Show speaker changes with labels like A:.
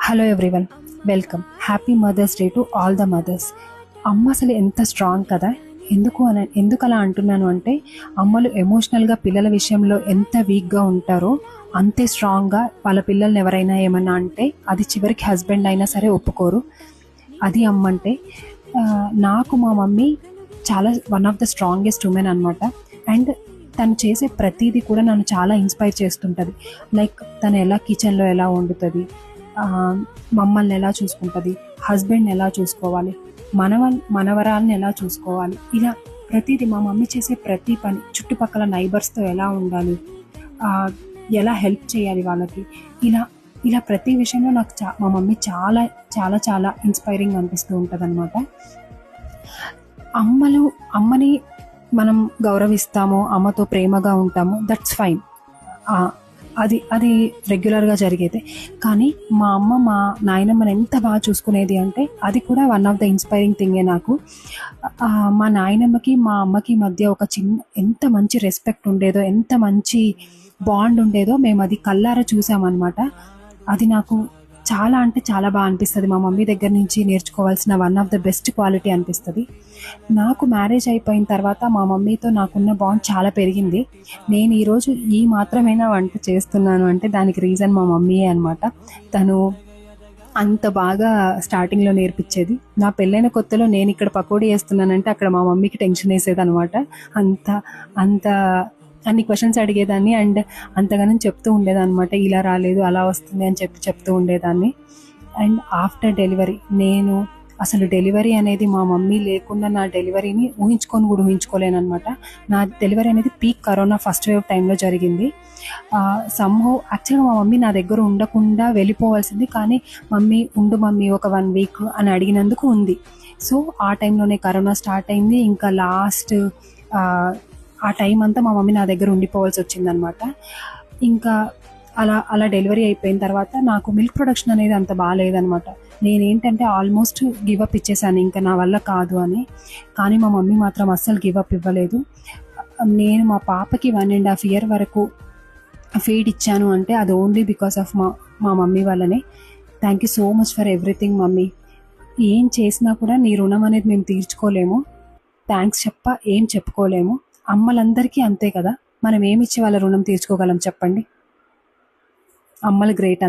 A: Hello everyone, welcome. Happy mothers day to all the mothers. అమ్మ అసలు ఎంత strong కదా. ఎందుకు అలా అంటున్నాను అంటే, అమ్మలు ఎమోషనల్గా పిల్లల విషయంలో ఎంత వీక్గా ఉంటారో అంతే స్ట్రాంగ్గా వాళ్ళ పిల్లల్ని ఎవరైనా ఏమన్నా అంటే అది చివరికి హస్బెండ్ అయినా సరే ఒప్పుకోరు. అది అమ్మ అంటే. నాకు మా మమ్మీ చాలా one of the strongest women అనమాట. అండ్ తను చేసే ప్రతిదీ కూడా నన్ను చాలా ఇన్స్పైర్ చేస్తుంటుంది. లైక్ తను ఎలా కిచెన్లో ఎలా వండుతుంది, మమ్మల్ని ఎలా చూసుకుంటుంది, హస్బెండ్ని ఎలా చూసుకోవాలి, మనవరాల్ని ఎలా చూసుకోవాలి, ఇలా ప్రతిదీ మా మమ్మీ చేసే ప్రతి పని, చుట్టుపక్కల నైబర్స్తో ఎలా ఉండాలి, ఎలా హెల్ప్ చేయాలి వాళ్ళకి, ఇలా ఇలా ప్రతి విషయంలో నాకు మా మమ్మీ చాలా చాలా చాలా ఇన్స్పైరింగ్ అనిపిస్తూ ఉంటుంది అనమాట. అమ్మని మనం గౌరవిస్తాము, అమ్మతో ప్రేమగా ఉంటాము, దట్స్ ఫైన్. అది అది రెగ్యులర్గా జరిగేదే. కానీ మా అమ్మ మా నాయనమ్మని ఎంత బాగా చూసుకునేది అంటే అది కూడా వన్ ఆఫ్ ద ఇన్స్పైరింగ్ థింగే నాకు. మా నాయనమ్మకి మా అమ్మకి మధ్య ఒక ఎంత మంచి రెస్పెక్ట్ ఉండేదో, ఎంత మంచి బాండ్ ఉండేదో మేము అది కళ్ళారా చూసామన్నమాట. అది నాకు చాలా అంటే చాలా బాగా అనిపిస్తుంది. మా మమ్మీ దగ్గర నుంచి నేర్చుకోవాల్సిన one of the best quality అనిపిస్తుంది. నాకు మ్యారేజ్ అయిపోయిన తర్వాత మా మమ్మీతో నాకున్న బాండ్ చాలా పెరిగింది. నేను ఈరోజు ఈ మాత్రమైనా వంట చేస్తున్నాను అంటే దానికి రీజన్ మా మమ్మీయే అనమాట. తను అంత బాగా స్టార్టింగ్లో నేర్పించేది. నా పెళ్ళైన కొత్తలో నేను ఇక్కడ పకోడీ వేస్తున్నానంటే అక్కడ మా మమ్మీకి టెన్షన్ వేసేది అనమాట. అంత అంత అన్ని క్వశ్చన్స్ అడిగేదాన్ని అండ్ అంతగానో చెప్తూ ఉండేదన్నమాట. ఇలా రాలేదు, అలా వస్తుంది అని చెప్తూ ఉండేదాన్ని. అండ్ ఆఫ్టర్ డెలివరీ నేను అసలు డెలివరీ అనేది మా మమ్మీ లేకుండా నా డెలివరీని ఊహించుకోలేను అనమాట. నా డెలివరీ అనేది పీక్ కరోనా ఫస్ట్ వేవ్ టైంలో జరిగింది. సమ్హౌ యాక్చువల్గా మా మమ్మీ నా దగ్గర ఉండకుండా వెళ్ళిపోవాల్సింది, కానీ మమ్మీ ఒక 1 వీక్ అని అడిగినందుకు ఉంది. సో ఆ టైంలోనే కరోనా స్టార్ట్ అయింది. ఇంకా లాస్ట్ ఆ టైం అంతా మా మమ్మీ నా దగ్గర ఉండిపోవాల్సి వచ్చిందనమాట. ఇంకా అలా డెలివరీ అయిపోయిన తర్వాత నాకు మిల్క్ ప్రొడక్షన్ అనేది అంత బాగాలేదనమాట. నేనేంటంటే ఆల్మోస్ట్ గివప్ ఇచ్చేసాను, ఇంకా నా వల్ల కాదు అని. కానీ మా మమ్మీ మాత్రం అస్సలు గివప్ ఇవ్వలేదు. నేను మా పాపకి 1.5 year వరకు ఫీడ్ ఇచ్చాను అంటే అది ఓన్లీ బికాస్ ఆఫ్ మా మమ్మీ వల్లనే. Thank you so much for everything mummy. ఏం చేసినా కూడా నీ రుణం అనేది మేము తీర్చుకోలేము, థ్యాంక్స్ ఏం చెప్పుకోలేము. అమ్మలందరికీ అంతే కదా, మనం ఏమిచ్చి వాళ్ళ రుణం తీర్చుకోగలం చెప్పండి. అమ్మలు గ్రేట్.